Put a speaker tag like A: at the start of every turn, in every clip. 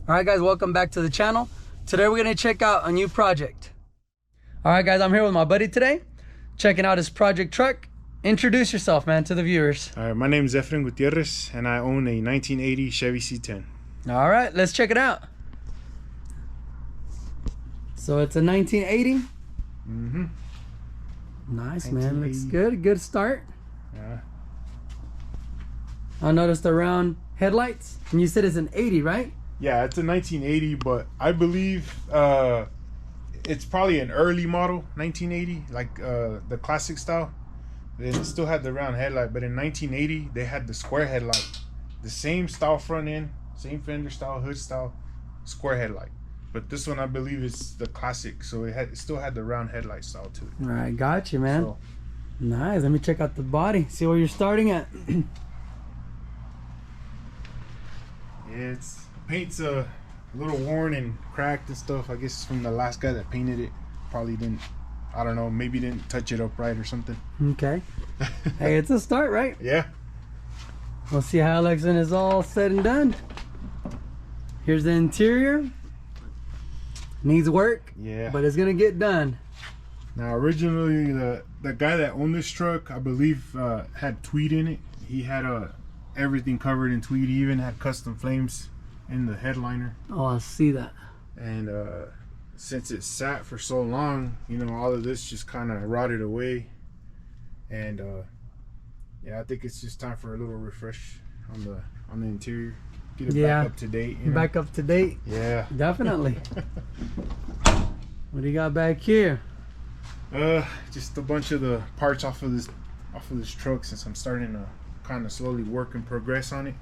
A: Alright guys, welcome back to the channel. Today we're going to check out a new project. Alright guys, I'm here with my buddy today, checking out his project truck. Introduce yourself, man, to the viewers.
B: Alright, my name is Efren Gutierrez and I own a 1980 Chevy C10.
A: Alright, let's check it out. So it's a 1980.
B: Mm-hmm.
A: Nice, man. Looks good. Good start.
B: Yeah.
A: I noticed the round headlights. And you said it's an 80, right?
B: Yeah, it's a 1980, but I believe it's probably an early model 1980, like the classic style. It still had the round headlight, but in 1980 they had the square headlight, the same style front end, same fender style, hood style, square headlight. But this one I believe is the classic, so it still had the round headlight style to it.
A: All right, got you, man.
B: So,
A: nice. Let me check out the body, see where you're starting at.
B: yeah, paint's a little worn and cracked and stuff. I guess from the last guy that painted it. Probably didn't, I don't know, maybe didn't touch it up right or something.
A: Okay. Hey, it's a start, right?
B: Yeah.
A: We'll see how it looks when it's all said and done. Here's the interior. Needs work. Yeah. But it's gonna get done.
B: Now originally the guy that owned this truck, I believe, had tweed in it. He had everything covered in tweed. He even had custom flames in the headliner.
A: Oh, I see that.
B: And since it sat for so long, you know, all of this just kind of rotted away. And yeah, I think it's just time for a little refresh on the interior. Get it back up to date. You know?
A: Back up to date.
B: Yeah,
A: definitely. What do you got back here?
B: Just a bunch of the parts off of this truck, since I'm starting to kind of slowly work and progress on it.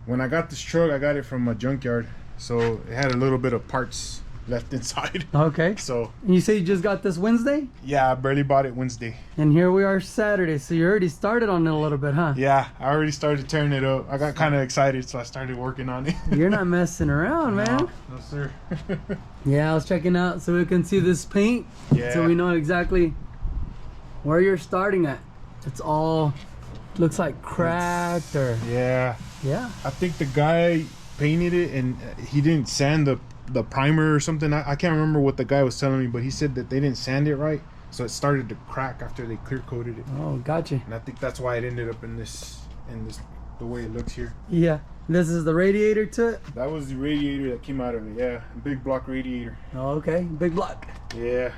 B: When I got this truck, I got it from a junkyard, so it had a little bit of parts left inside.
A: Okay.
B: So
A: you say you just got this Wednesday?
B: Yeah, I barely bought it Wednesday. And
A: here we are Saturday, so you already started on it a little bit, huh?
B: Yeah, I already started turning it up. I got kind of excited, so I started working on it.
A: You're not messing around, man.
B: No, sir.
A: Yeah, I was checking out so we can see this paint.
B: Yeah.
A: So we know exactly where you're starting at. It's all looks like cracked or...
B: Yeah.
A: Yeah.
B: I think the guy painted it and he didn't sand the primer or something. I can't remember what the guy was telling me, but he said that they didn't sand it right, so it started to crack after they clear coated it.
A: Oh, gotcha.
B: And I think that's why it ended up in this the way it looks here.
A: Yeah. This is the radiator to it?
B: That was the radiator that came out of it. Yeah, big block radiator.
A: Oh, okay. Big block.
B: Yeah.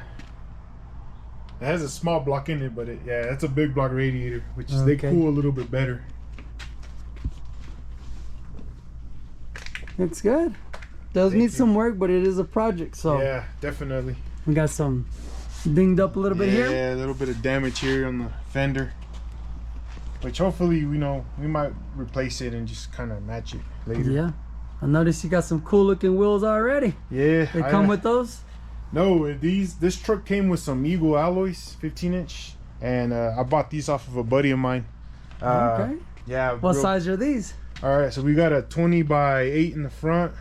B: It has a small block in it, but yeah, that's a big block radiator, which is they cool a little bit better.
A: Looks good. Does need some work, but it is a project, so
B: yeah, definitely.
A: We got some dinged up a little bit here.
B: Yeah, a little bit of damage here on the fender, which hopefully we might replace it and just kind of match it later.
A: Yeah, I noticed you got some cool looking wheels already.
B: Yeah,
A: they come with those.
B: No, this truck came with some Eagle alloys, 15-inch, and I bought these off of a buddy of mine.
A: Okay.
B: Yeah.
A: What size are these?
B: All right, so we got a 20 by 8 in the front,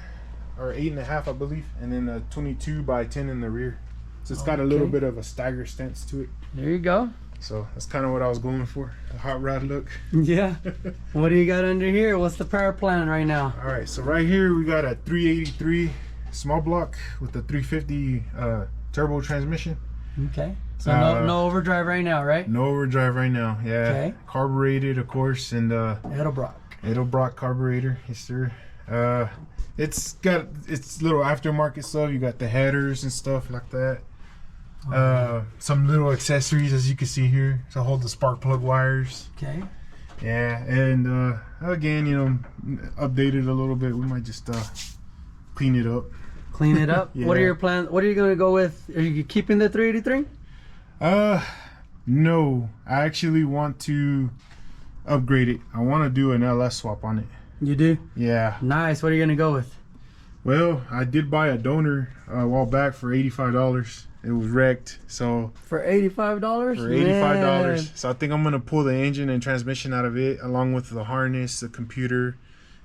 B: or 8.5, I believe, and then a 22 by 10 in the rear. So it's got a little bit of a stagger stance to it.
A: There you go.
B: So that's kind of what I was going for, a hot rod look.
A: Yeah. What do you got under here? What's the power plan right now?
B: All right, so right here we got a 383 small block with a 350 turbo transmission.
A: Okay. So no overdrive right now, right?
B: No overdrive right now. Yeah.
A: Okay.
B: Carbureted, of course, and Edelbrock carburetor. Yes, sir. It's got its little aftermarket stuff. You got the headers and stuff like that. Some little accessories, as you can see here, to hold the spark plug wires.
A: Okay.
B: Yeah, and again, you know, updated a little bit. We might just clean it up.
A: Clean it up. Yeah. What are your plans? What are you going to go with? Are you keeping the 383?
B: No. I actually want to upgrade it. I want to do an LS swap on it.
A: You do?
B: Yeah.
A: Nice. What are you going to go with?
B: Well, I did buy a donor a while back for $85. It was wrecked, so
A: for $85?
B: For $85. So I think I'm gonna pull the engine and transmission out of it, along with the harness, the computer,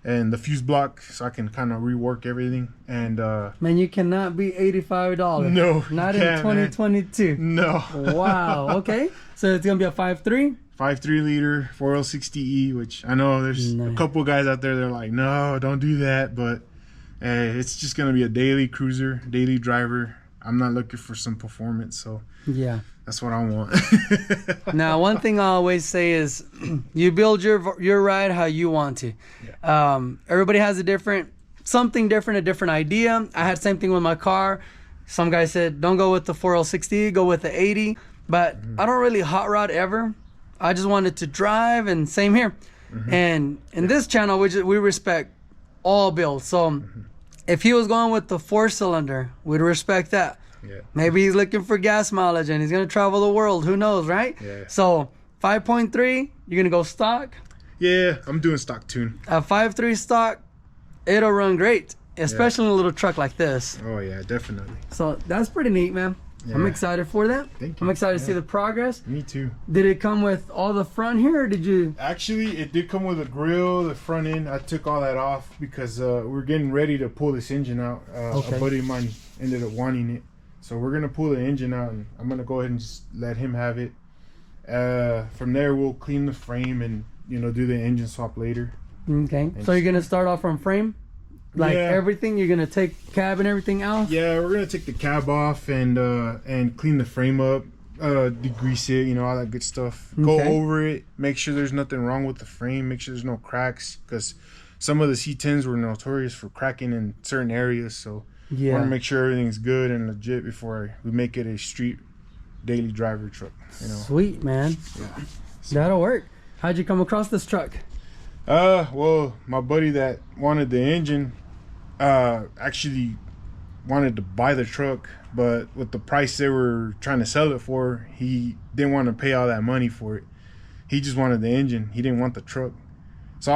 B: and the fuse block, so I can kind of rework everything. And
A: man, you cannot beat $85.
B: No,
A: not in 2022.
B: Man. No.
A: Wow. Okay, so it's gonna be a 5.3.
B: 5.3 liter 4L60E, which I know there's a couple guys out there that are like, no, don't do that, but It's just gonna be a daily cruiser, daily driver. I'm not looking for some performance, so
A: Yeah.
B: that's what I want.
A: Now, one thing I always say is, you build your ride how you want to.
B: Yeah.
A: Everybody has a different idea. I had same thing with my car. Some guy said, don't go with the 4L60, go with the 80. But I don't really hot rod ever. I just wanted to drive, and same here. And in this channel, we respect all builds. So if he was going with the 4-cylinder, we'd respect that.
B: Yeah.
A: Maybe he's looking for gas mileage and he's gonna travel the world. Who knows, right?
B: Yeah.
A: So 5.3, you're gonna go stock.
B: Yeah, I'm doing stock tune.
A: At 5.3 stock, it'll run great, especially in a little truck like this.
B: Oh yeah, definitely.
A: So that's pretty neat, man.
B: Yeah.
A: I'm excited for that.
B: Thank you.
A: I'm excited to see the progress.
B: Me too.
A: Did it come with all the front here, or did you?
B: Actually, it did come with a grill, the front end. I took all that off because we're getting ready to pull this engine out.
A: Okay.
B: A buddy of mine ended up wanting it. So we're gonna pull the engine out, and I'm gonna go ahead and just let him have it. From there, we'll clean the frame and do the engine swap later.
A: Okay. So you're gonna start off from frame, like
B: Yeah.
A: everything. You're gonna take cab and everything out.
B: Yeah, we're gonna take the cab off and clean the frame up, degrease it, all that good stuff. Go
A: Okay.
B: over it, make sure there's nothing wrong with the frame, make sure there's no cracks, because some of the C10s were notorious for cracking in certain areas. So I want to make sure everything's good and legit before we make it a street daily driver truck.
A: Sweet, man.
B: Yeah.
A: That'll work. How'd you come across this truck?
B: Well, my buddy that wanted the engine actually wanted to buy the truck, but with the price they were trying to sell it for, he didn't want to pay all that money for it. He just wanted the engine. He didn't want the truck. So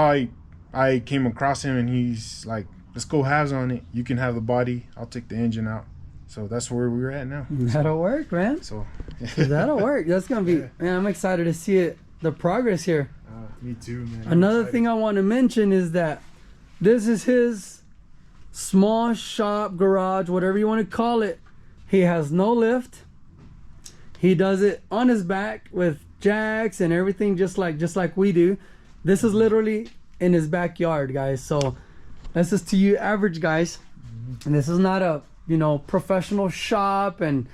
B: I came across him, and he's like, let's go halves on it. You can have the body, I'll take the engine out. So that's where we're at now.
A: That'll work, man.
B: So
A: That'll work. That's gonna be, man, I'm excited to see it, the progress here.
B: Me too, man.
A: Another thing I want to mention is that this is his small shop, garage, whatever you want to call it. He has no lift. He does it on his back with jacks and everything, just like we do. This is literally in his backyard, guys. So this is to you average guys, and this is not a professional shop and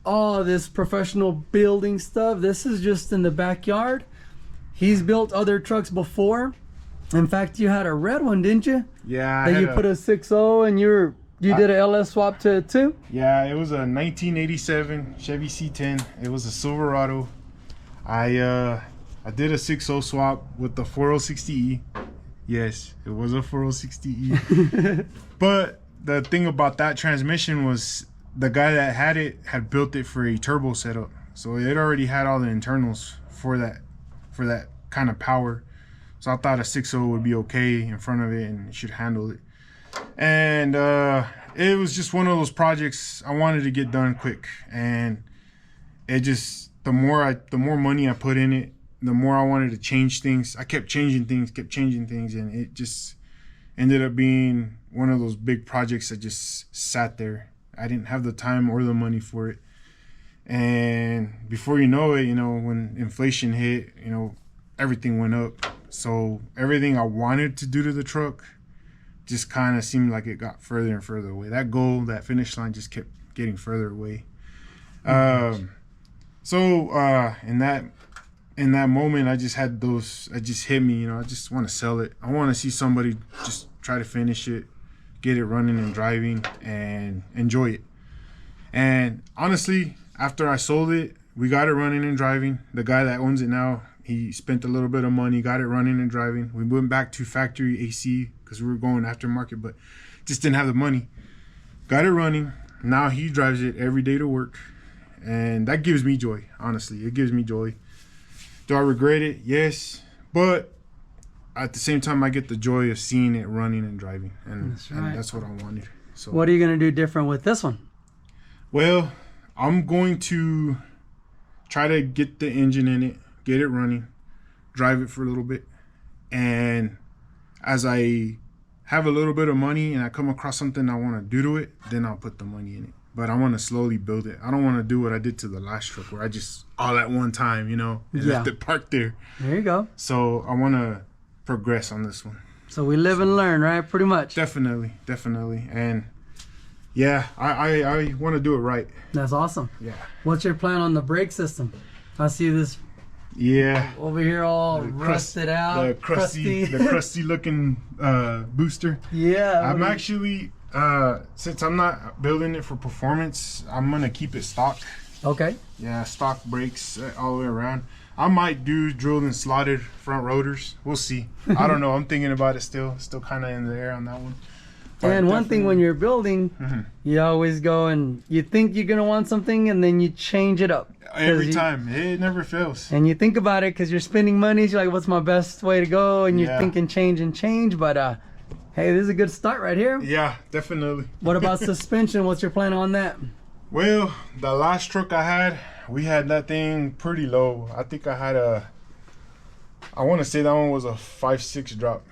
A: all this professional building stuff. This is just in the backyard. He's built other trucks before. In fact, you had a red one, didn't you?
B: Yeah.
A: That you put a 6.0 and you did a LS swap to it too?
B: Yeah, it was a 1987 Chevy C10. It was a Silverado. I did a 6.0 swap with the 4L60E. Yes, it was a 4L60E. But the thing about that transmission was the guy that had it had built it for a turbo setup. So it already had all the internals for that kind of power. So I thought a 6.0 would be okay in front of it and it should handle it. And it was just one of those projects I wanted to get done quick. And it just, the more money I put in it, the more I wanted to change things. I kept changing things, and it just ended up being one of those big projects that just sat there. I didn't have the time or the money for it. And before you know it, when inflation hit, everything went up. So everything I wanted to do to the truck just kind of seemed like it got further and further away. That goal, that finish line just kept getting further away. In that moment, I just had those, it just hit me, I just want to sell it. I want to see somebody just try to finish it, get it running and driving, and enjoy it. And honestly, after I sold it, we got it running and driving. The guy that owns it now, he spent a little bit of money, got it running and driving. We went back to factory AC because we were going aftermarket, but just didn't have the money. Got it running. Now he drives it every day to work. And that gives me joy, honestly. It gives me joy. Do I regret it? Yes. But at the same time, I get the joy of seeing it running and driving. And that's what I wanted. So
A: what are you going to do different with this one?
B: Well, I'm going to try to get the engine in it, get it running, drive it for a little bit. And as I have a little bit of money and I come across something I want to do to it, then I'll put the money in it. But I want to slowly build it. I don't want to do what I did to the last truck where I just all at one time, and left it parked there.
A: There you go.
B: So I want to progress on this one.
A: So we live and learn, right? Pretty much.
B: Definitely. And yeah, I want to do it right.
A: That's awesome.
B: Yeah.
A: What's your plan on the brake system? I see this over here all rusted out.
B: The crusty looking booster.
A: Yeah.
B: I'm actually, since I'm not building it for performance, I'm going to keep it stock.
A: Okay.
B: Yeah, stock brakes all the way around. I might do drilled and slotted front rotors. We'll see. I don't know. I'm thinking about it still kind of in the air on that one. But
A: and one thing when you're building, you always go and you think you're going to want something and then you change it up.
B: Every time. It never fails.
A: And you think about it because you're spending money. So you're like, what's my best way to go? And you're thinking change. But hey, this is a good start right here.
B: Yeah, definitely.
A: What about suspension? What's your plan on that?
B: Well, the last truck I had, we had that thing pretty low. I think I had I want to say that one was a 5.6 drop.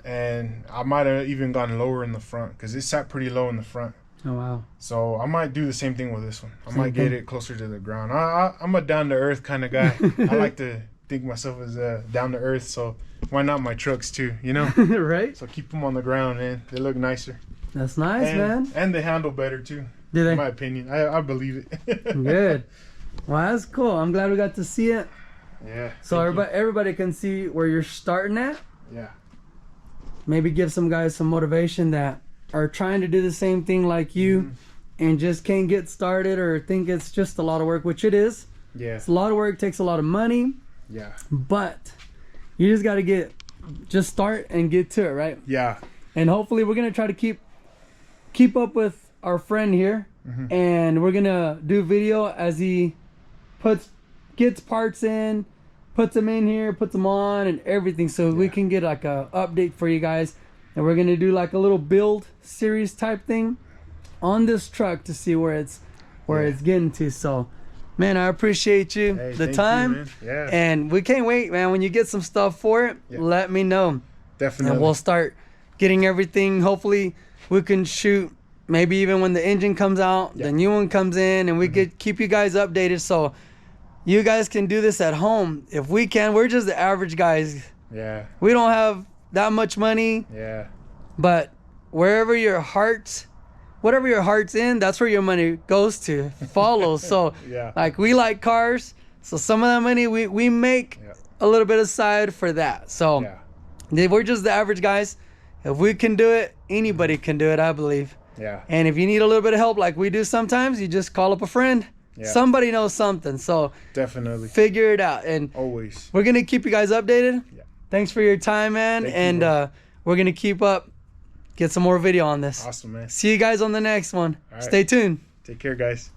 B: And I might have even gone lower in the front because it sat pretty low in the front.
A: Oh, wow.
B: So I might do the same thing with this one. I might get it closer to the ground. I'm a down-to-earth kind of guy. I like to think myself as down-to-earth, so why not my trucks too, you know?
A: Right?
B: So keep them on the ground, man. They look nicer.
A: That's nice, man.
B: And they handle better too.
A: Do they?
B: In my opinion. I believe it.
A: Good. Well, that's cool. I'm glad we got to see it.
B: Yeah.
A: So everybody can see where you're starting at.
B: Yeah.
A: Maybe give some guys some motivation that are trying to do the same thing like you and just can't get started or think it's just a lot of work, which it is.
B: Yeah.
A: It's a lot of work, takes a lot of money.
B: Yeah.
A: But you just got to just start and get to it, right?
B: Yeah.
A: And hopefully we're going to try to keep up with our friend here. And we're going to do video as he gets parts in, puts them in here, puts them on and everything, so we can get like a update for you guys. And we're gonna do like a little build series type thing on this truck to see where it's getting to. So man, I appreciate you the time. And we can't wait, man. When you get some stuff for it, let me know.
B: Definitely.
A: And we'll start getting everything. Hopefully we can shoot maybe even when the engine comes out, the new one comes in, and we could keep you guys updated so you guys can do this at home. If we can, we're just the average guys.
B: Yeah.
A: We don't have that much money.
B: Yeah.
A: But whatever your heart's in, that's where your money goes to, follows. So like we like cars. So some of that money we make a little bit aside for that. So we're just the average guys. If we can do it, anybody can do it, I believe.
B: Yeah.
A: And if you need a little bit of help like we do sometimes, you just call up a friend. Yeah. Somebody knows something, so
B: definitely
A: figure it out. And
B: always
A: we're gonna keep you guys updated. Thanks for your time, man.
B: Thank you,
A: we're gonna get some more video on this.
B: Awesome, man.
A: See you guys on the next one.
B: All right.
A: Stay tuned.
B: Take care, guys.